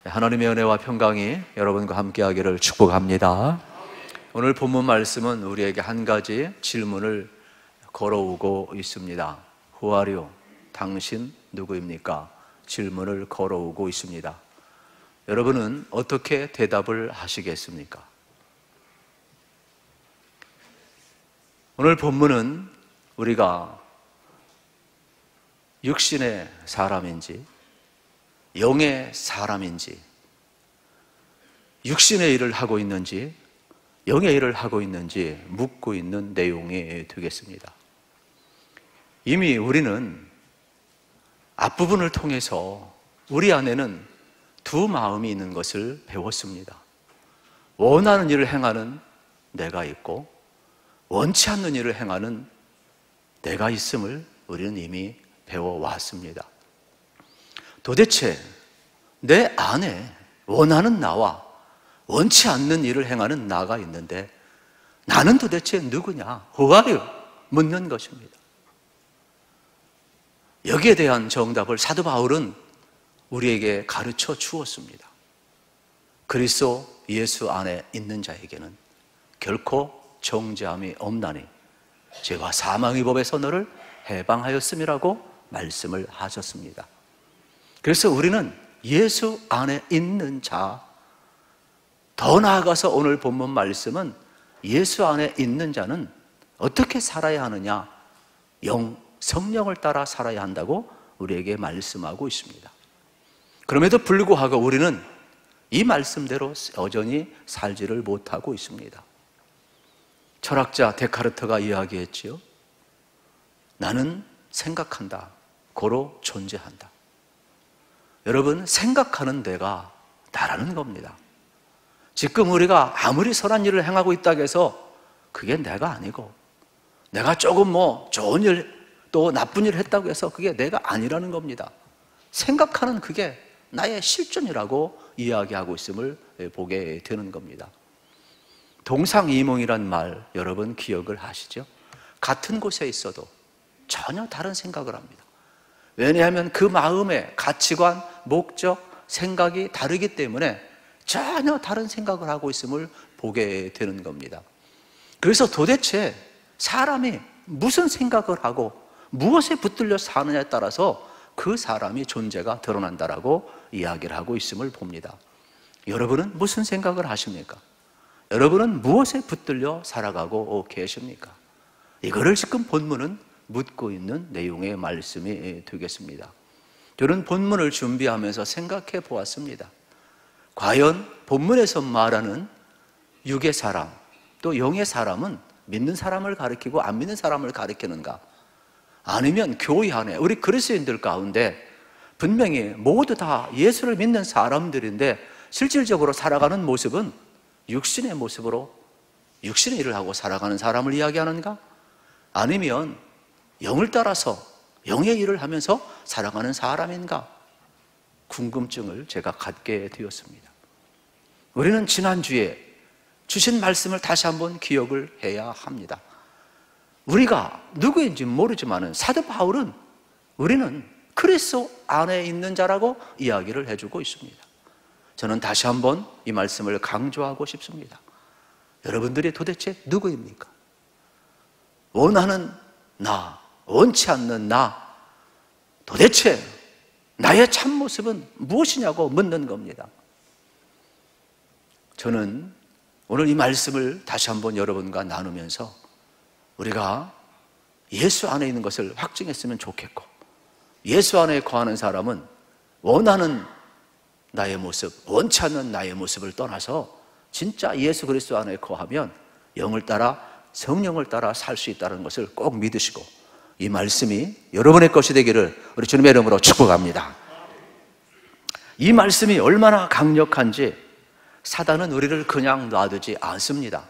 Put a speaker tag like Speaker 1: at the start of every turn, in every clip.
Speaker 1: 하나님의 은혜와 평강이 여러분과 함께하기를 축복합니다. 오늘 본문 말씀은 우리에게 한 가지 질문을 걸어오고 있습니다. Who are you? 당신 누구입니까? 질문을 걸어오고 있습니다. 여러분은 어떻게 대답을 하시겠습니까? 오늘 본문은 우리가 육신의 사람인지 영의 사람인지, 육신의 일을 하고 있는지 영의 일을 하고 있는지 묻고 있는 내용이 되겠습니다. 이미 우리는 앞부분을 통해서 우리 안에는 두 마음이 있는 것을 배웠습니다. 원하는 일을 행하는 내가 있고 원치 않는 일을 행하는 내가 있음을 우리는 이미 배워왔습니다. 도대체 내 안에 원하는 나와 원치 않는 일을 행하는 나가 있는데 나는 도대체 누구냐? Who are you? 묻는 것입니다. 여기에 대한 정답을 사도 바울은 우리에게 가르쳐 주었습니다. 그리스도 예수 안에 있는 자에게는 결코 정죄함이 없나니 죄와 사망의 법에서 너를 해방하였음이라고 말씀을 하셨습니다. 그래서 우리는 예수 안에 있는 자, 더 나아가서 오늘 본문 말씀은 예수 안에 있는 자는 어떻게 살아야 하느냐? 성령을 따라 살아야 한다고 우리에게 말씀하고 있습니다. 그럼에도 불구하고 우리는 이 말씀대로 여전히 살지를 못하고 있습니다. 철학자 데카르트가 이야기했지요. 나는 생각한다. 고로 존재한다. 여러분, 생각하는 내가 나라는 겁니다. 지금 우리가 아무리 선한 일을 행하고 있다고 해서 그게 내가 아니고, 내가 조금 좋은 일 또 나쁜 일을 했다고 해서 그게 내가 아니라는 겁니다. 생각하는 그게 나의 실존이라고 이야기하고 있음을 보게 되는 겁니다. 동상이몽이란 말 여러분 기억을 하시죠? 같은 곳에 있어도 전혀 다른 생각을 합니다. 왜냐하면 그 마음의 가치관, 목적, 생각이 다르기 때문에 전혀 다른 생각을 하고 있음을 보게 되는 겁니다. 그래서 도대체 사람이 무슨 생각을 하고 무엇에 붙들려 사느냐에 따라서 그 사람이 존재가 드러난다라고 이야기를 하고 있음을 봅니다. 여러분은 무슨 생각을 하십니까? 여러분은 무엇에 붙들려 살아가고 계십니까? 이거를 지금 본문은 묻고 있는 내용의 말씀이 되겠습니다. 저는 본문을 준비하면서 생각해 보았습니다. 과연 본문에서 말하는 육의 사람 또 영의 사람은 믿는 사람을 가리키고 안 믿는 사람을 가리키는가? 아니면 교회 안에 우리 그리스도인들 가운데 분명히 모두 다 예수를 믿는 사람들인데 실질적으로 살아가는 모습은 육신의 모습으로 육신의 일을 하고 살아가는 사람을 이야기하는가? 아니면 영을 따라서 영의 일을 하면서 살아가는 사람인가? 궁금증을 제가 갖게 되었습니다. 우리는 지난주에 주신 말씀을 다시 한번 기억을 해야 합니다. 우리가 누구인지 모르지만 사도 바울은 우리는 그리스도 안에 있는 자라고 이야기를 해주고 있습니다. 저는 다시 한번 이 말씀을 강조하고 싶습니다. 여러분들이 도대체 누구입니까? 원하는 나, 원치 않는 나, 도대체 나의 참모습은 무엇이냐고 묻는 겁니다. 저는 오늘 이 말씀을 다시 한번 여러분과 나누면서 우리가 예수 안에 있는 것을 확증했으면 좋겠고, 예수 안에 거하는 사람은 원하는 나의 모습, 원치 않는 나의 모습을 떠나서 진짜 예수 그리스도 안에 거하면 영을 따라 성령을 따라 살 수 있다는 것을 꼭 믿으시고 이 말씀이 여러분의 것이 되기를 우리 주님의 이름으로 축복합니다. 이 말씀이 얼마나 강력한지 사단은 우리를 그냥 놔두지 않습니다.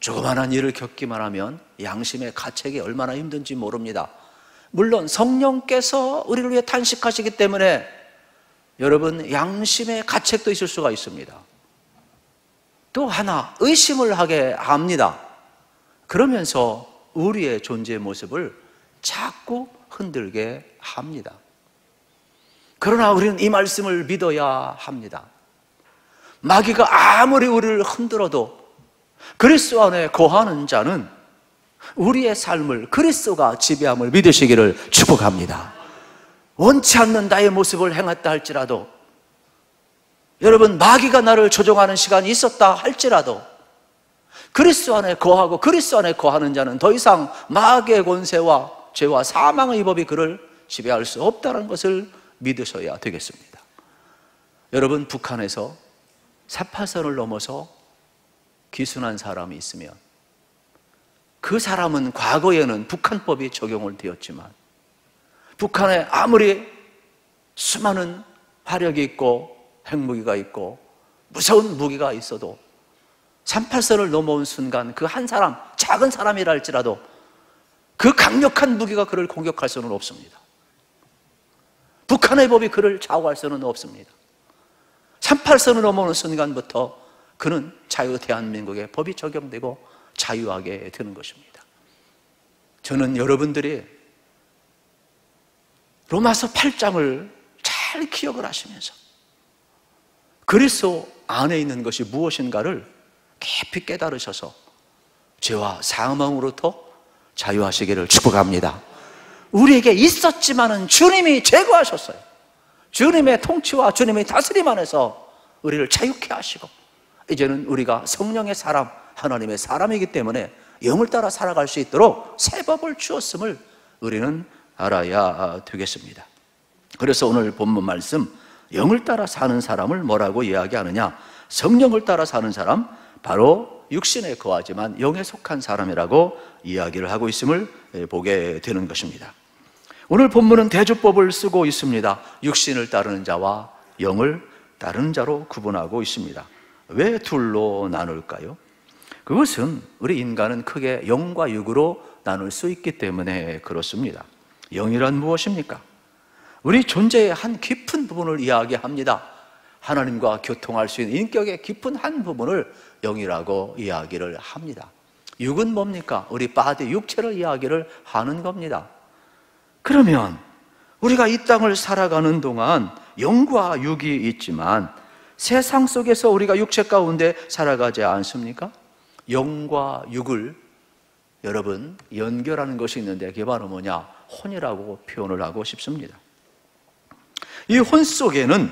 Speaker 1: 조그마한 일을 겪기만 하면 양심의 가책이 얼마나 힘든지 모릅니다. 물론 성령께서 우리를 위해 탄식하시기 때문에 여러분 양심의 가책도 있을 수가 있습니다. 또 하나 의심을 하게 합니다. 그러면서 우리의 존재의 모습을 자꾸 흔들게 합니다. 그러나 우리는 이 말씀을 믿어야 합니다. 마귀가 아무리 우리를 흔들어도 그리스도 안에 거하는 자는 우리의 삶을 그리스도가 지배함을 믿으시기를 축복합니다. 원치 않는 나의 모습을 행했다 할지라도, 여러분, 마귀가 나를 조종하는 시간이 있었다 할지라도 그리스도 안에 거하고 그리스도 안에 거하는 자는 더 이상 마귀의 권세와 죄와 사망의 법이 그를 지배할 수 없다는 것을 믿으셔야 되겠습니다. 여러분, 북한에서 48선을 넘어서 기순한 사람이 있으면 그 사람은 과거에는 북한법이 적용을 되었지만 북한에 아무리 수많은 화력이 있고 핵무기가 있고 무서운 무기가 있어도 38선을 넘어온 순간 그 한 사람, 작은 사람이라 할지라도 그 강력한 무기가 그를 공격할 수는 없습니다. 북한의 법이 그를 좌우할 수는 없습니다. 38선을 넘어오는 순간부터 그는 자유 대한민국의 법이 적용되고 자유하게 되는 것입니다. 저는 여러분들이 로마서 8장을 잘 기억을 하시면서 그리스도 안에 있는 것이 무엇인가를 깊이 깨달으셔서 죄와 사망으로부터 자유하시기를 축복합니다. 우리에게 있었지만은 주님이 제거하셨어요. 주님의 통치와 주님의 다스림 안에서 우리를 자유케 하시고 이제는 우리가 성령의 사람, 하나님의 사람이기 때문에 영을 따라 살아갈 수 있도록 새 법을 주었음을 우리는 알아야 되겠습니다. 그래서 오늘 본문 말씀, 영을 따라 사는 사람을 뭐라고 이야기하느냐? 성령을 따라 사는 사람, 바로 육신에 거하지만 영에 속한 사람이라고 이야기를 하고 있음을 보게 되는 것입니다. 오늘 본문은 대조법을 쓰고 있습니다. 육신을 따르는 자와 영을 따르는 자로 구분하고 있습니다. 왜 둘로 나눌까요? 그것은 우리 인간은 크게 영과 육으로 나눌 수 있기 때문에 그렇습니다. 영이란 무엇입니까? 우리 존재의 한 깊은 부분을 이야기합니다. 하나님과 교통할 수 있는 인격의 깊은 한 부분을 영이라고 이야기를 합니다. 육은 뭡니까? 우리 바디, 육체를 이야기를 하는 겁니다. 그러면 우리가 이 땅을 살아가는 동안 영과 육이 있지만 세상 속에서 우리가 육체 가운데 살아가지 않습니까? 영과 육을 여러분 연결하는 것이 있는데 그게 바로 뭐냐? 혼이라고 표현을 하고 싶습니다. 이 혼 속에는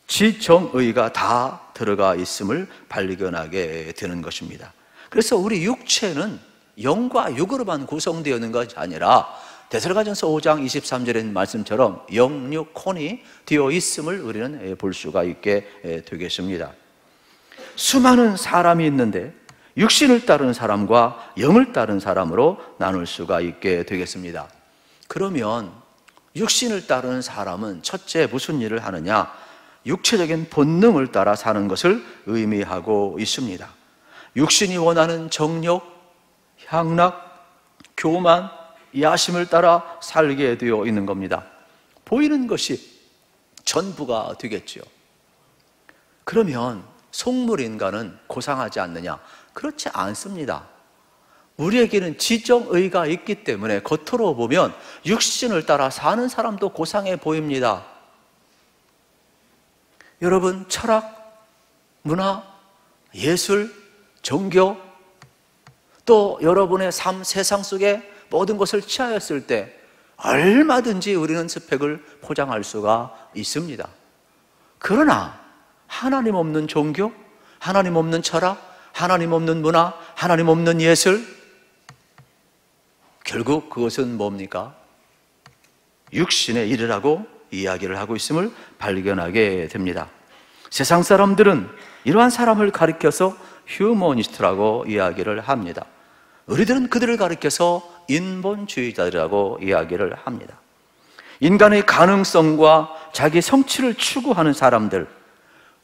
Speaker 1: 지정의가 다 들어가 있음을 발견하게 되는 것입니다. 그래서 우리 육체는 영과 육으로만 구성되어 있는 것이 아니라 데살로니가전서 5장 23절의 말씀처럼 영, 육, 혼이 되어 있음을 우리는 볼 수가 있게 되겠습니다. 수많은 사람이 있는데 육신을 따르는 사람과 영을 따르는 사람으로 나눌 수가 있게 되겠습니다. 그러면 육신을 따르는 사람은 첫째 무슨 일을 하느냐? 육체적인 본능을 따라 사는 것을 의미하고 있습니다. 육신이 원하는 정욕, 향락, 교만, 야심을 따라 살게 되어 있는 겁니다. 보이는 것이 전부가 되겠죠. 그러면 속물인간은 고상하지 않느냐? 그렇지 않습니다. 우리에게는 지정의가 있기 때문에 겉으로 보면 육신을 따라 사는 사람도 고상해 보입니다. 여러분, 철학, 문화, 예술, 종교, 또 여러분의 삶, 세상 속에 모든 것을 취하였을 때 얼마든지 우리는 스펙을 포장할 수가 있습니다. 그러나 하나님 없는 종교, 하나님 없는 철학, 하나님 없는 문화, 하나님 없는 예술, 결국 그것은 뭡니까? 육신의 일이라고 이야기를 하고 있음을 발견하게 됩니다. 세상 사람들은 이러한 사람을 가리켜서 휴머니스트라고 이야기를 합니다. 우리들은 그들을 가리켜서 인본주의자라고 이야기를 합니다. 인간의 가능성과 자기 성취를 추구하는 사람들,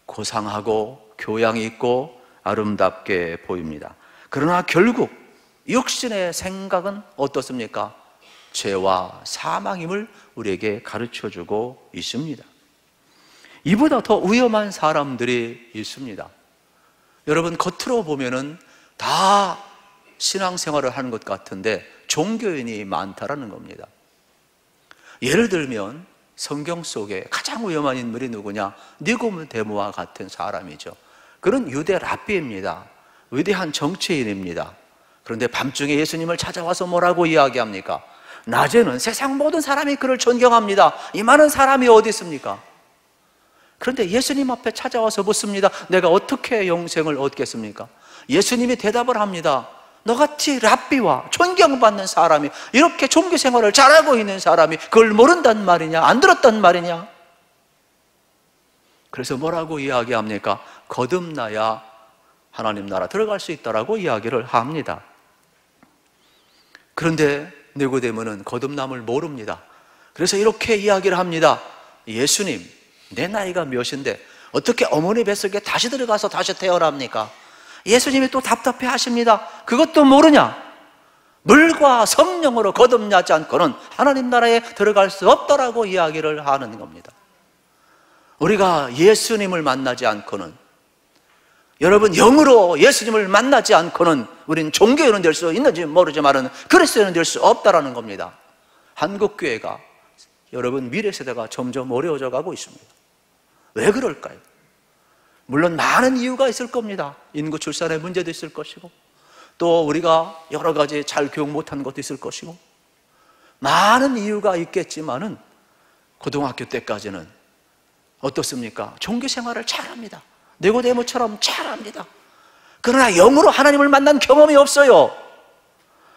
Speaker 1: 고상하고 교양이 있고 아름답게 보입니다. 그러나 결국 육신의 생각은 어떻습니까? 죄와 사망임을 우리에게 가르쳐주고 있습니다. 이보다 더 위험한 사람들이 있습니다. 여러분, 겉으로 보면은 다 신앙생활을 하는 것 같은데 종교인이 많다라는 겁니다. 예를 들면 성경 속에 가장 위험한 인물이 누구냐? 니고데모와 같은 사람이죠. 그는 유대 랍비입니다. 위대한 정치인입니다. 그런데 밤중에 예수님을 찾아와서 뭐라고 이야기합니까? 낮에는 세상 모든 사람이 그를 존경합니다. 이 많은 사람이 어디 있습니까? 그런데 예수님 앞에 찾아와서 묻습니다. 내가 어떻게 영생을 얻겠습니까? 예수님이 대답을 합니다. 너같이 랍비와 존경받는 사람이, 이렇게 종교 생활을 잘하고 있는 사람이 그걸 모른단 말이냐? 안 들었단 말이냐? 그래서 뭐라고 이야기합니까? 거듭나야 하나님 나라 들어갈 수 있다라고 이야기를 합니다. 그런데 니고데모는 거듭남을 모릅니다. 그래서 이렇게 이야기를 합니다. 예수님, 내 나이가 몇인데 어떻게 어머니 뱃속에 다시 들어가서 다시 태어납니까? 예수님이 또 답답해 하십니다. 그것도 모르냐? 물과 성령으로 거듭나지 않고는 하나님 나라에 들어갈 수 없다라고 이야기를 하는 겁니다. 우리가 예수님을 만나지 않고는, 여러분, 영으로 예수님을 만나지 않고는 우린 종교인은 될 수 있는지 모르지만 그리스도인은 될 수 없다라는 겁니다. 한국교회가, 여러분, 미래 세대가 점점 어려워져 가고 있습니다. 왜 그럴까요? 물론 많은 이유가 있을 겁니다. 인구 출산의 문제도 있을 것이고, 또 우리가 여러 가지 잘 교육 못한 것도 있을 것이고, 많은 이유가 있겠지만은 고등학교 때까지는 어떻습니까? 종교 생활을 잘합니다. 니고데모처럼 잘합니다. 그러나 영으로 하나님을 만난 경험이 없어요.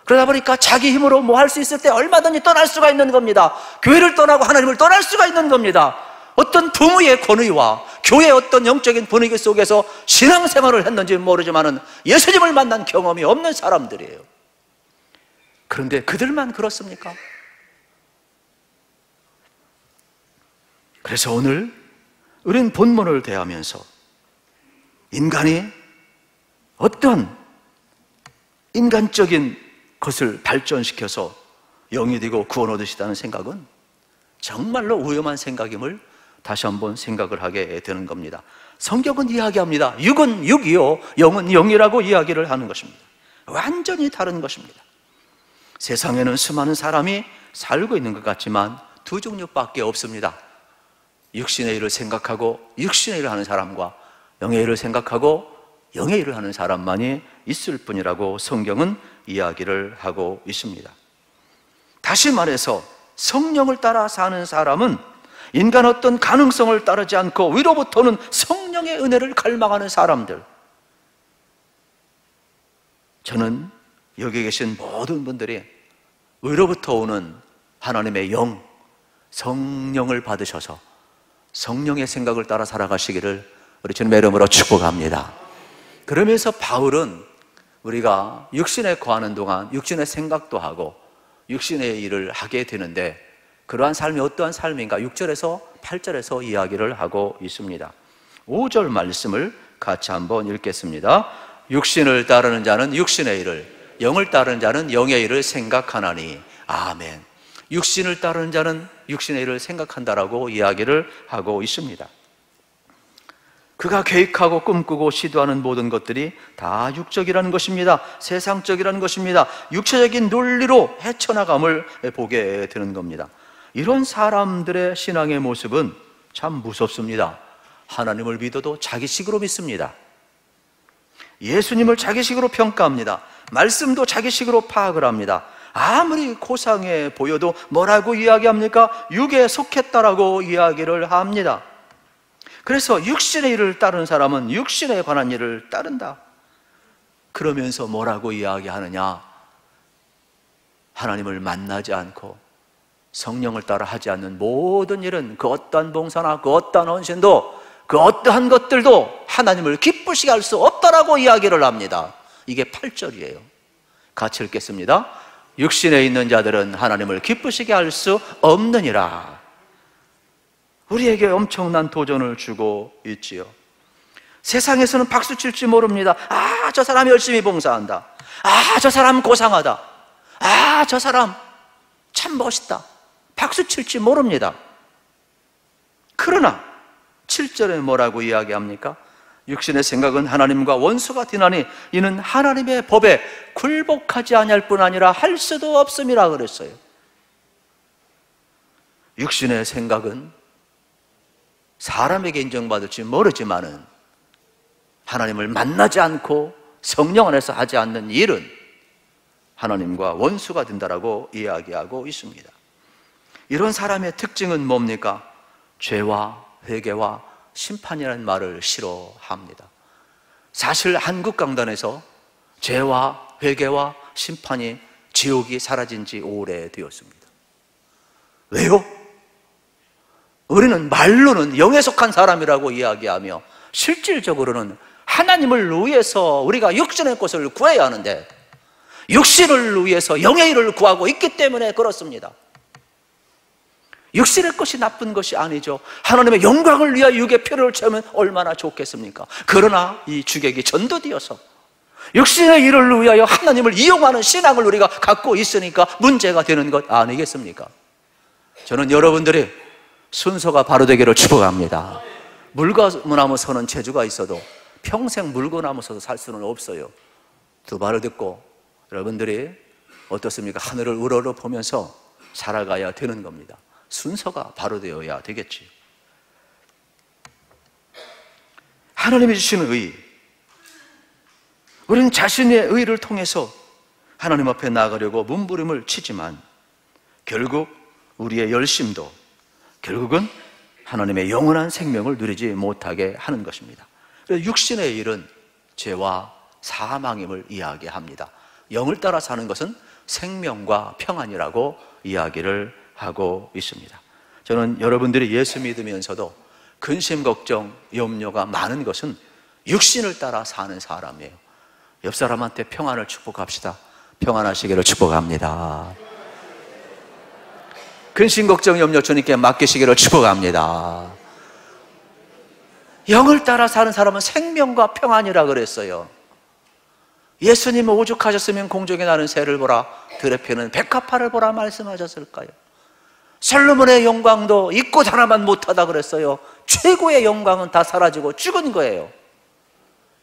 Speaker 1: 그러다 보니까 자기 힘으로 뭐 할 수 있을 때 얼마든지 떠날 수가 있는 겁니다. 교회를 떠나고 하나님을 떠날 수가 있는 겁니다. 어떤 부모의 권위와 교회의 어떤 영적인 분위기 속에서 신앙생활을 했는지 모르지만 예수님을 만난 경험이 없는 사람들이에요. 그런데 그들만 그렇습니까? 그래서 오늘 우린 본문을 대하면서 인간이 어떤 인간적인 것을 발전시켜서 영이 되고 구원 얻으시다는 생각은 정말로 위험한 생각임을 다시 한번 생각을 하게 되는 겁니다. 성경은 이야기합니다. 육은 육이요 영은 영이라고 이야기를 하는 것입니다. 완전히 다른 것입니다. 세상에는 수많은 사람이 살고 있는 것 같지만 두 종류밖에 없습니다. 육신의 일을 생각하고 육신의 일을 하는 사람과 영의 일을 생각하고 영의 일을 하는 사람만이 있을 뿐이라고 성경은 이야기를 하고 있습니다. 다시 말해서 성령을 따라 사는 사람은 인간 어떤 가능성을 따르지 않고 위로부터 오는 성령의 은혜를 갈망하는 사람들, 저는 여기 계신 모든 분들이 위로부터 오는 하나님의 영, 성령을 받으셔서 성령의 생각을 따라 살아가시기를 우리 주님의 이름으로 축복합니다. 그러면서 바울은 우리가 육신에 거하는 동안 육신의 생각도 하고 육신의 일을 하게 되는데, 그러한 삶이 어떠한 삶인가 6절에서 8절에서 이야기를 하고 있습니다. 5절 말씀을 같이 한번 읽겠습니다. 육신을 따르는 자는 육신의 일을, 영을 따르는 자는 영의 일을 생각하나니. 아멘. 육신을 따르는 자는 육신의 일을 생각한다라고 이야기를 하고 있습니다. 그가 계획하고 꿈꾸고 시도하는 모든 것들이 다 육적이라는 것입니다. 세상적이라는 것입니다. 육체적인 논리로 헤쳐나감을 보게 되는 겁니다. 이런 사람들의 신앙의 모습은 참 무섭습니다. 하나님을 믿어도 자기식으로 믿습니다. 예수님을 자기식으로 평가합니다. 말씀도 자기식으로 파악을 합니다. 아무리 고상해 보여도 뭐라고 이야기합니까? 육에 속했다라고 이야기를 합니다. 그래서 육신의 일을 따르는 사람은 육신에 관한 일을 따른다. 그러면서 뭐라고 이야기하느냐? 하나님을 만나지 않고 성령을 따라 하지 않는 모든 일은, 그 어떠한 봉사나 그 어떠한 헌신도, 그 어떠한 것들도 하나님을 기쁘시게 할 수 없다라고 이야기를 합니다. 이게 8절이에요. 같이 읽겠습니다. 육신에 있는 자들은 하나님을 기쁘시게 할 수 없느니라. 우리에게 엄청난 도전을 주고 있지요. 세상에서는 박수 칠지 모릅니다. 아, 저 사람 열심히 봉사한다. 아, 저 사람 고상하다. 아, 저 사람 참 멋있다. 박수 칠지 모릅니다. 그러나 7절에 뭐라고 이야기합니까? 육신의 생각은 하나님과 원수가 되나니 이는 하나님의 법에 굴복하지 아니할 뿐 아니라 할 수도 없음이라 그랬어요. 육신의 생각은 사람에게 인정받을지 모르지만은 하나님을 만나지 않고 성령 안에서 하지 않는 일은 하나님과 원수가 된다라고 이야기하고 있습니다. 이런 사람의 특징은 뭡니까? 죄와 회개와 심판이라는 말을 싫어합니다. 사실 한국 강단에서 죄와 회개와 심판이, 지옥이 사라진 지 오래되었습니다. 왜요? 우리는 말로는 영에 속한 사람이라고 이야기하며 실질적으로는 하나님을 위해서 우리가 육신의 것을 구해야 하는데 육신을 위해서 영의 일을 구하고 있기 때문에 그렇습니다. 육신의 것이 나쁜 것이 아니죠. 하나님의 영광을 위하여 육의 피로를 채우면 얼마나 좋겠습니까? 그러나 이 주객이 전도되어서 육신의 일을 위하여 하나님을 이용하는 신앙을 우리가 갖고 있으니까 문제가 되는 것 아니겠습니까? 저는 여러분들이 순서가 바로 되기를 축복합니다. 물거나무 서는 재주가 있어도 평생 물거나무 서서 살 수는 없어요. 두 말을 듣고 여러분들이 어떻습니까? 하늘을 우러러 보면서 살아가야 되는 겁니다. 순서가 바로 되어야 되겠지. 하나님이 주시는 의, 우리는 자신의 의를 통해서 하나님 앞에 나아가려고 몸부림을 치지만 결국 우리의 열심도 결국은 하나님의 영원한 생명을 누리지 못하게 하는 것입니다. 그래서 육신의 일은 죄와 사망임을 이야기합니다. 영을 따라 사는 것은 생명과 평안이라고 이야기를 하고 있습니다. 저는 여러분들이 예수 믿으면서도 근심, 걱정, 염려가 많은 것은 육신을 따라 사는 사람이에요. 옆 사람한테 평안을 축복합시다. 평안하시기를 축복합니다. 근심, 걱정, 염려 주님께 맡기시기를 축복합니다. 영을 따라 사는 사람은 생명과 평안이라 그랬어요. 예수님은 오죽하셨으면 공중에 나는 새를 보라, 들에 피는 백합화를 보라 말씀하셨을까요? 솔로몬의 영광도 잊고 자라만 못하다 그랬어요. 최고의 영광은 다 사라지고 죽은 거예요.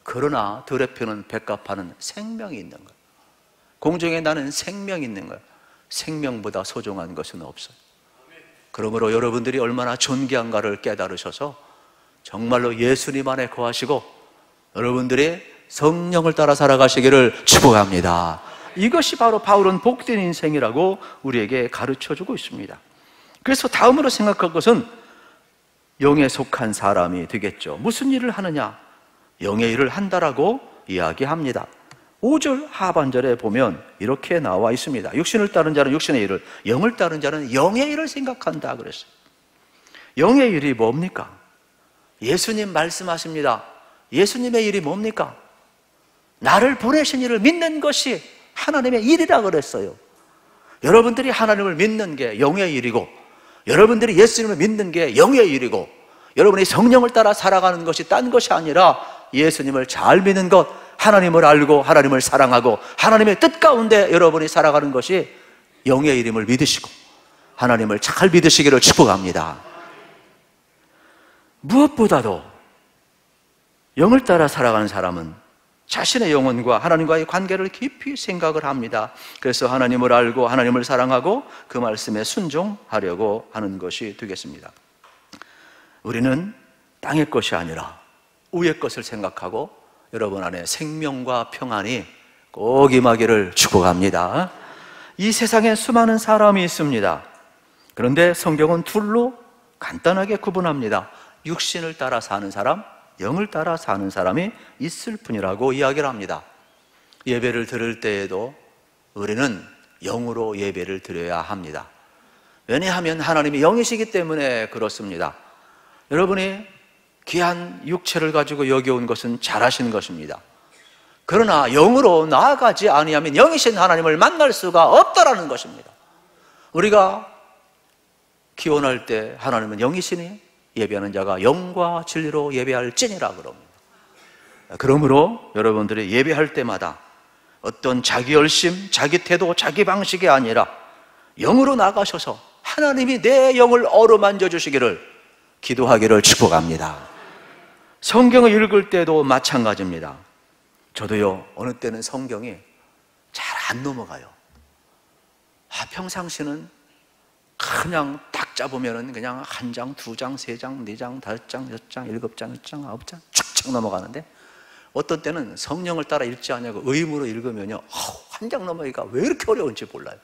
Speaker 1: 그러나 들에 피는 백합화는 생명이 있는 거예요. 공중에 나는 생명이 있는 거예요. 생명보다 소중한 것은 없어요. 그러므로 여러분들이 얼마나 존귀한가를 깨달으셔서 정말로 예수님 안에 거하시고 여러분들이 성령을 따라 살아가시기를 축복합니다. 이것이 바로 바울은 복된 인생이라고 우리에게 가르쳐주고 있습니다. 그래서 다음으로 생각할 것은 영에 속한 사람이 되겠죠. 무슨 일을 하느냐? 영의 일을 한다라고 이야기합니다. 5절 하반절에 보면 이렇게 나와 있습니다. 육신을 따른 자는 육신의 일을, 영을 따른 자는 영의 일을 생각한다 그랬어요. 영의 일이 뭡니까? 예수님 말씀하십니다. 예수님의 일이 뭡니까? 나를 보내신 이를 믿는 것이 하나님의 일이라 그랬어요. 여러분들이 하나님을 믿는 게 영의 일이고 여러분들이 예수님을 믿는 게 영의 일이고 여러분이 성령을 따라 살아가는 것이 딴 것이 아니라 예수님을 잘 믿는 것, 하나님을 알고 하나님을 사랑하고 하나님의 뜻 가운데 여러분이 살아가는 것이 영의 이름을 믿으시고 하나님을 잘 믿으시기를 축복합니다. 무엇보다도 영을 따라 살아가는 사람은 자신의 영혼과 하나님과의 관계를 깊이 생각을 합니다. 그래서 하나님을 알고 하나님을 사랑하고 그 말씀에 순종하려고 하는 것이 되겠습니다. 우리는 땅의 것이 아니라 위의 것을 생각하고 여러분 안에 생명과 평안이 꼭 임하기를 축복합니다. 이 세상에 수많은 사람이 있습니다. 그런데 성경은 둘로 간단하게 구분합니다. 육신을 따라 사는 사람, 영을 따라 사는 사람이 있을 뿐이라고 이야기를 합니다. 예배를 드릴 때에도 우리는 영으로 예배를 드려야 합니다. 왜냐하면 하나님이 영이시기 때문에 그렇습니다. 여러분이 귀한 육체를 가지고 여기 온 것은 잘하시는 것입니다. 그러나 영으로 나아가지 아니하면 영이신 하나님을 만날 수가 없다라는 것입니다. 우리가 기원할 때 하나님은 영이시니 예배하는 자가 영과 진리로 예배할지니라 그럽니다. 그러므로 여러분들이 예배할 때마다 어떤 자기 열심, 자기 태도, 자기 방식이 아니라 영으로 나가셔서 하나님이 내 영을 어루만져 주시기를 기도하기를 축복합니다. 성경을 읽을 때도 마찬가지입니다. 저도요, 어느 때는 성경이 잘 안 넘어가요. 평상시는 그냥 딱 잡으면은 그냥 한 장, 두 장, 세 장, 네 장, 다섯 장, 여섯 장, 일곱 장, 여섯 장, 아홉 장 쫙쫙 넘어가는데, 어떤 때는 성령을 따라 읽지 않냐고 의무로 읽으면요, 한 장 넘어가기가 왜 이렇게 어려운지 몰라요.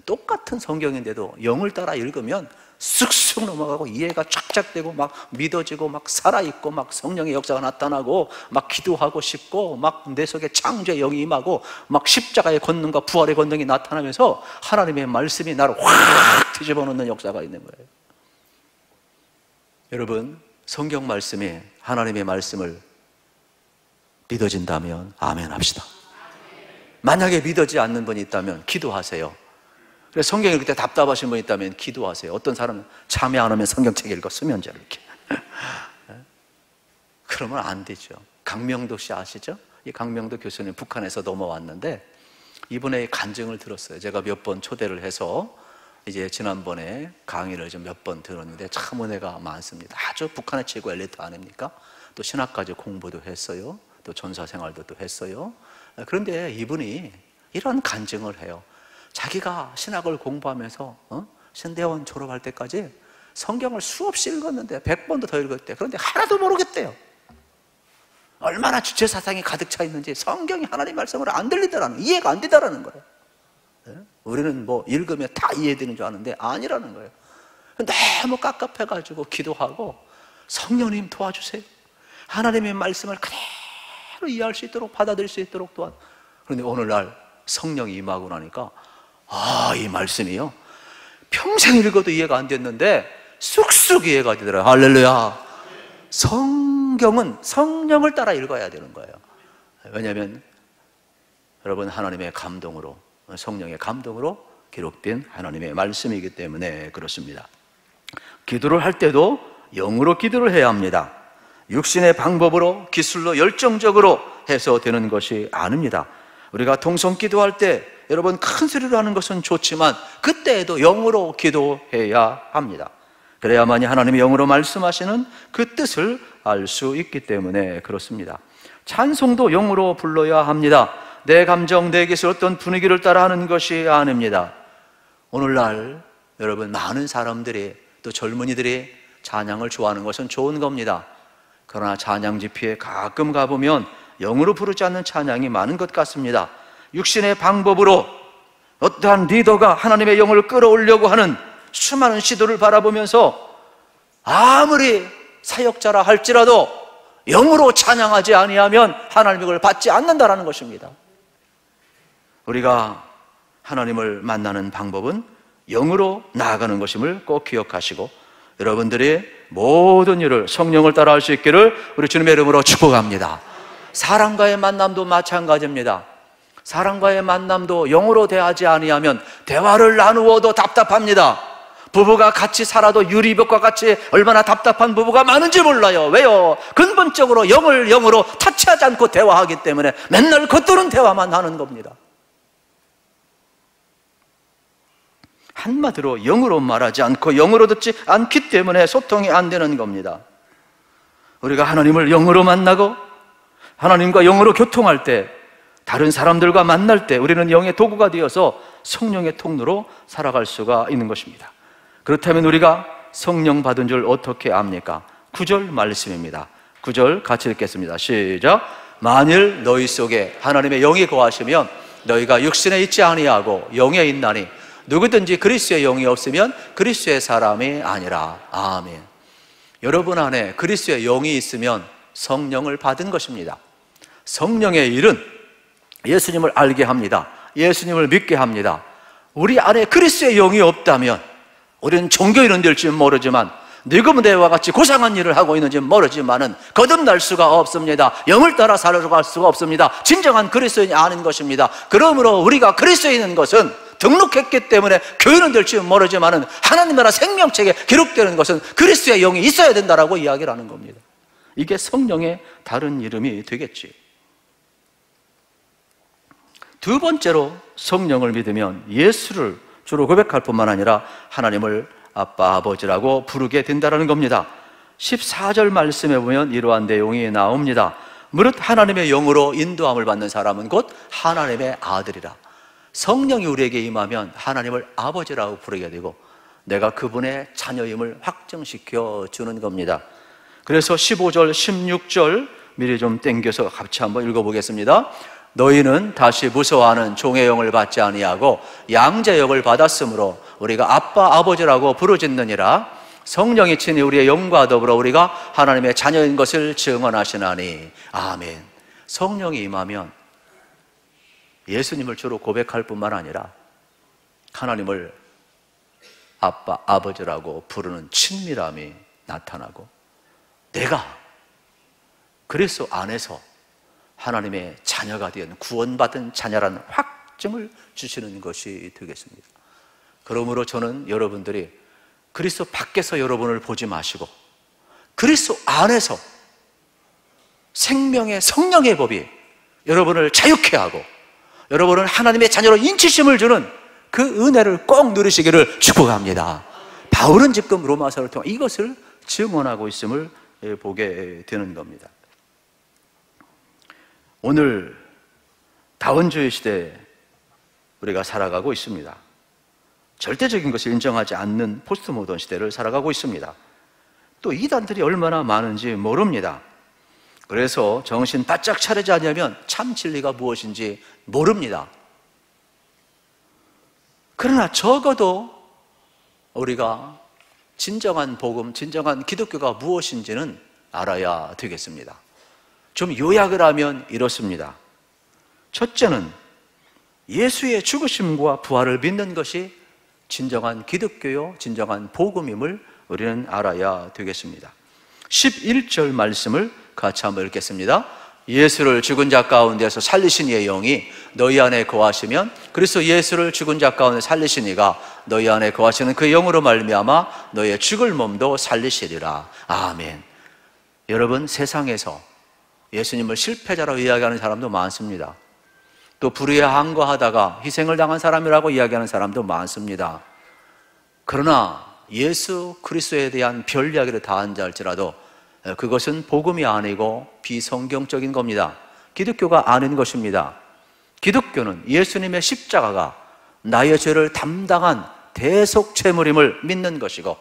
Speaker 1: 똑같은 성경인데도 영을 따라 읽으면 쑥쑥 넘어가고 이해가 쫙쫙 되고 막 믿어지고 막 살아있고 막 성령의 역사가 나타나고 막 기도하고 싶고 막 내 속에 창조의 영이 임하고 막 십자가의 권능과 부활의 권능이 나타나면서 하나님의 말씀이 나를 확 뒤집어 놓는 역사가 있는 거예요. 여러분, 성경 말씀이 하나님의 말씀을 믿어진다면 아멘 합시다. 만약에 믿어지지 않는 분이 있다면 기도하세요. 그래서 성경 읽을 때 답답하신 분이 있다면 기도하세요. 어떤 사람은 참여 안 하면 성경책 읽어 수면제로 이렇게. 그러면 안 되죠. 강명도 씨 아시죠? 이 강명도 교수님 북한에서 넘어왔는데 이분의 간증을 들었어요. 제가 몇 번 초대를 해서 이제 지난번에 강의를 좀 몇 번 들었는데 참 은혜가 많습니다. 아주 북한의 최고 엘리트 아닙니까? 또 신학까지 공부도 했어요. 또 전사 생활도 또 했어요. 그런데 이분이 이런 간증을 해요. 자기가 신학을 공부하면서 신대원 졸업할 때까지 성경을 수없이 읽었는데 100번도 더 읽었대요. 그런데 하나도 모르겠대요. 얼마나 주체 사상이 가득 차 있는지 성경이 하나님 말씀으로 안 들리더라는, 이해가 안 되더라는 거예요. 우리는 뭐 읽으면 다 이해되는 줄 아는데 아니라는 거예요. 너무 깝깝해가지고 기도하고 성령님 도와주세요. 하나님의 말씀을 그대로 이해할 수 있도록, 받아들일 수 있도록 도와. 그런데 오늘날 성령이 임하고 나니까 이 말씀이요, 평생 읽어도 이해가 안 됐는데 쑥쑥 이해가 되더라고요. 할렐루야. 성경은 성령을 따라 읽어야 되는 거예요. 왜냐하면 여러분, 하나님의 감동으로, 성령의 감동으로 기록된 하나님의 말씀이기 때문에 그렇습니다. 기도를 할 때도 영으로 기도를 해야 합니다. 육신의 방법으로, 기술로, 열정적으로 해서 되는 것이 아닙니다. 우리가 통성 기도할 때 여러분, 큰 소리로 하는 것은 좋지만 그때에도 영으로 기도해야 합니다. 그래야만이 하나님의 영으로 말씀하시는 그 뜻을 알 수 있기 때문에 그렇습니다. 찬송도 영으로 불러야 합니다. 내 감정, 내 기술, 어떤 분위기를 따라 하는 것이 아닙니다. 오늘날 여러분, 많은 사람들이, 또 젊은이들이 찬양을 좋아하는 것은 좋은 겁니다. 그러나 찬양 집회에 가끔 가보면 영으로 부르지 않는 찬양이 많은 것 같습니다. 육신의 방법으로 어떠한 리더가 하나님의 영을 끌어오려고 하는 수많은 시도를 바라보면서 아무리 사역자라 할지라도 영으로 찬양하지 아니하면 하나님의 걸 받지 않는다라는 것입니다. 우리가 하나님을 만나는 방법은 영으로 나아가는 것임을 꼭 기억하시고, 여러분들이 모든 일을 성령을 따라 할 수 있기를 우리 주님의 이름으로 축복합니다. 사람과의 만남도 마찬가지입니다. 사람과의 만남도 영으로 대하지 아니하면 대화를 나누어도 답답합니다. 부부가 같이 살아도 유리벽과 같이 얼마나 답답한 부부가 많은지 몰라요. 왜요? 근본적으로 영을 영으로 타치하지 않고 대화하기 때문에 맨날 겉도는 대화만 하는 겁니다. 한마디로 영으로 말하지 않고 영으로 듣지 않기 때문에 소통이 안 되는 겁니다. 우리가 하나님을 영으로 만나고 하나님과 영으로 교통할 때, 다른 사람들과 만날 때 우리는 영의 도구가 되어서 성령의 통로로 살아갈 수가 있는 것입니다. 그렇다면 우리가 성령 받은 줄 어떻게 압니까? 9절 말씀입니다. 9절 같이 읽겠습니다. 시작. 만일 너희 속에 하나님의 영이 거하시면 너희가 육신에 있지 아니하고 영에 있나니 누구든지 그리스도의 영이 없으면 그리스도의 사람이 아니라. 아멘. 여러분 안에 그리스도의 영이 있으면 성령을 받은 것입니다. 성령의 일은 예수님을 알게 합니다. 예수님을 믿게 합니다. 우리 안에 그리스도의 영이 없다면 우리는 종교인은 될지 모르지만 니고데모와 같이 고상한 일을 하고 있는지 모르지만은 거듭날 수가 없습니다. 영을 따라 살아갈 수가 없습니다. 진정한 그리스도인이 아닌 것입니다. 그러므로 우리가 그리스도인인 것은 등록했기 때문에 교인은 될지 모르지만은 하나님 나라 생명책에 기록되는 것은 그리스도의 영이 있어야 된다라고 이야기를 하는 겁니다. 이게 성령의 다른 이름이 되겠지. 두 번째로 성령을 믿으면 예수를 주로 고백할 뿐만 아니라 하나님을 아빠, 아버지라고 부르게 된다는 겁니다. 14절 말씀에 보면 이러한 내용이 나옵니다. 무릇 하나님의 영으로 인도함을 받는 사람은 곧 하나님의 아들이라. 성령이 우리에게 임하면 하나님을 아버지라고 부르게 되고, 내가 그분의 자녀임을 확정시켜 주는 겁니다. 그래서 15절, 16절 미리 좀 땡겨서 같이 한번 읽어보겠습니다. 너희는 다시 무서워하는 종의 영을 받지 아니하고 양자의 영을 받았으므로 우리가 아빠, 아버지라고 부르짖느니라. 성령이 친히 우리의 영과 더불어 우리가 하나님의 자녀인 것을 증언하시나니. 아멘. 성령이 임하면 예수님을 주로 고백할 뿐만 아니라 하나님을 아빠, 아버지라고 부르는 친밀함이 나타나고, 내가 그리스도 안에서 하나님의 자녀가 된 구원받은 자녀라는 확증을 주시는 것이 되겠습니다. 그러므로 저는 여러분들이 그리스도 밖에서 여러분을 보지 마시고 그리스도 안에서 생명의 성령의 법이 여러분을 자유케 하고 여러분을 하나님의 자녀로 인치심을 주는 그 은혜를 꼭 누리시기를 축복합니다. 바울은 지금 로마서를 통해 이것을 증언하고 있음을 보게 되는 겁니다. 오늘 다원주의 시대에 우리가 살아가고 있습니다. 절대적인 것을 인정하지 않는 포스트 모던 시대를 살아가고 있습니다. 또 이단들이 얼마나 많은지 모릅니다. 그래서 정신 바짝 차리지 않으면 참 진리가 무엇인지 모릅니다. 그러나 적어도 우리가 진정한 복음, 진정한 기독교가 무엇인지는 알아야 되겠습니다. 좀 요약을 하면 이렇습니다. 첫째는 예수의 죽으심과 부활을 믿는 것이 진정한 기독교요, 진정한 복음임을 우리는 알아야 되겠습니다. 11절 말씀을 같이 한번 읽겠습니다. 예수를 죽은 자 가운데서 살리신 이의 영이 너희 안에 거하시면, 그래서 예수를 죽은 자 가운데 살리신 이가 너희 안에 거하시는 그 영으로 말미암아 너희의 죽을 몸도 살리시리라. 아멘. 여러분, 세상에서 예수님을 실패자라고 이야기하는 사람도 많습니다. 또 불의항거하다가 희생을 당한 사람이라고 이야기하는 사람도 많습니다. 그러나 예수 그리스도에 대한 별 이야기를 다 한다 할지라도 그것은 복음이 아니고 비성경적인 겁니다. 기독교가 아닌 것입니다. 기독교는 예수님의 십자가가 나의 죄를 담당한 대속죄물임을 믿는 것이고,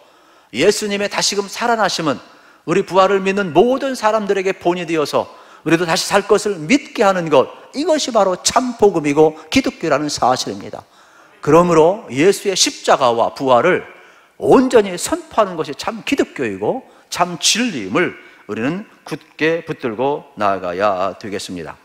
Speaker 1: 예수님의 다시금 살아나심은 우리 부활을 믿는 모든 사람들에게 본이 되어서 우리도 다시 살 것을 믿게 하는 것, 이것이 바로 참 복음이고 기독교라는 사실입니다. 그러므로 예수의 십자가와 부활을 온전히 선포하는 것이 참 기독교이고 참 진리임을 우리는 굳게 붙들고 나아가야 되겠습니다.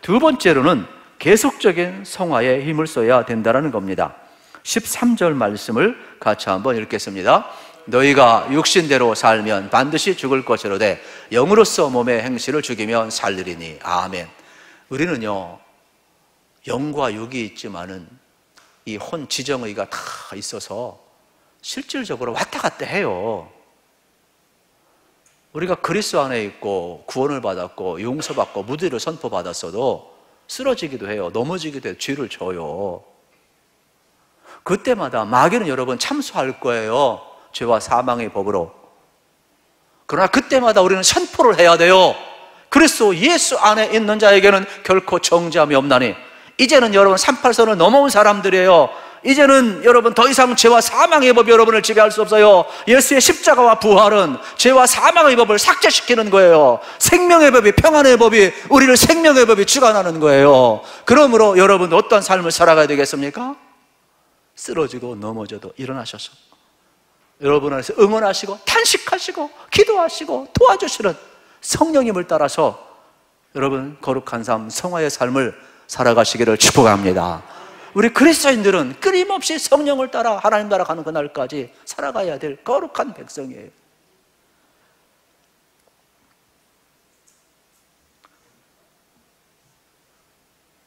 Speaker 1: 두 번째로는 계속적인 성화에 힘을 써야 된다는 겁니다. 13절 말씀을 같이 한번 읽겠습니다. 너희가 육신대로 살면 반드시 죽을 것이로되 영으로서 몸의 행실을 죽이면 살리리니. 아멘. 우리는요, 영과 육이 있지만은 이 혼 지정의가 다 있어서 실질적으로 왔다 갔다 해요. 우리가 그리스도 안에 있고 구원을 받았고 용서받고 무죄를 선포받았어도 쓰러지기도 해요. 넘어지기도 해요. 죄를 져요. 그때마다 마귀는 여러분 참수할 거예요. 죄와 사망의 법으로. 그러나 그때마다 우리는 선포를 해야 돼요. 그리스도 예수 안에 있는 자에게는 결코 정죄함이 없나니. 이제는 여러분 38선을 넘어온 사람들이에요. 이제는 여러분 더 이상 죄와 사망의 법이 여러분을 지배할 수 없어요. 예수의 십자가와 부활은 죄와 사망의 법을 삭제시키는 거예요. 생명의 법이, 평안의 법이, 우리를 생명의 법이 주관하는 거예요. 그러므로 여러분 어떤 삶을 살아가야 되겠습니까? 쓰러지고 넘어져도 일어나셔서 여러분 안에서 응원하시고 탄식하시고 기도하시고 도와주시는 성령님을 따라서 여러분 거룩한 삶, 성화의 삶을 살아가시기를 축복합니다. 우리 그리스도인들은 끊임없이 성령을 따라 하나님 나라 가는 그날까지 살아가야 될 거룩한 백성이에요.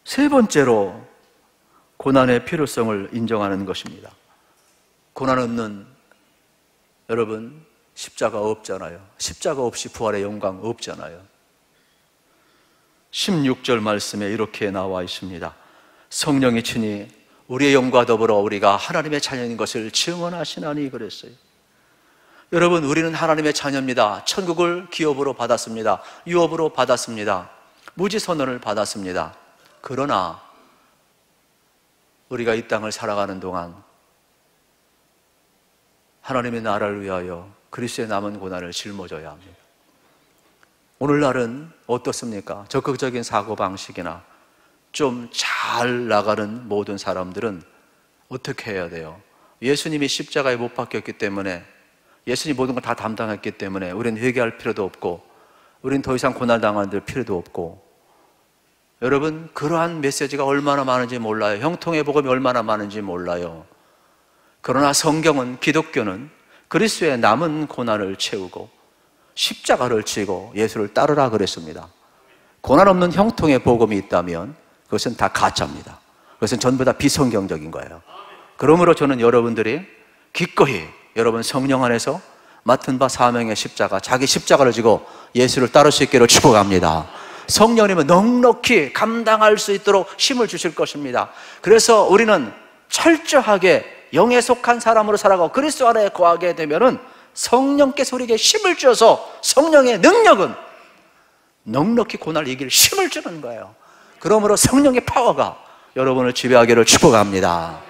Speaker 1: 세 번째로 고난의 필요성을 인정하는 것입니다. 고난 없는 여러분 십자가 없잖아요. 십자가 없이 부활의 영광 없잖아요. 16절 말씀에 이렇게 나와 있습니다. 성령이 친히 우리의 영과 더불어 우리가 하나님의 자녀인 것을 증언하시나니 그랬어요. 여러분, 우리는 하나님의 자녀입니다. 천국을 기업으로 받았습니다. 유업으로 받았습니다. 무지선언을 받았습니다. 그러나 우리가 이 땅을 살아가는 동안 하나님의 나라를 위하여 그리스도의 남은 고난을 짊어져야 합니다. 오늘날은 어떻습니까? 적극적인 사고방식이나 좀 잘 나가는 모든 사람들은 어떻게 해야 돼요? 예수님이 십자가에 못 박혔기 때문에, 예수님이 모든 걸 다 담당했기 때문에 우리는 회개할 필요도 없고, 우리는 더 이상 고난당할 필요도 없고. 여러분, 그러한 메시지가 얼마나 많은지 몰라요. 형통의 복음이 얼마나 많은지 몰라요. 그러나 성경은, 기독교는 그리스도의 남은 고난을 채우고 십자가를 지고 예수를 따르라 그랬습니다. 고난 없는 형통의 복음이 있다면 그것은 다 가짜입니다. 그것은 전부 다 비성경적인 거예요. 그러므로 저는 여러분들이 기꺼이 여러분 성령 안에서 맡은 바 사명의 십자가, 자기 십자가를 지고 예수를 따를 수 있기를 축복합니다. 성령님은 넉넉히 감당할 수 있도록 힘을 주실 것입니다. 그래서 우리는 철저하게 영에 속한 사람으로 살아가고 그리스도 안에 거하게 되면은 성령께서 우리에게 힘을 주어서, 성령의 능력은 넉넉히 고난을 이길 힘을 주는 거예요. 그러므로 성령의 파워가 여러분을 지배하기를 축복합니다.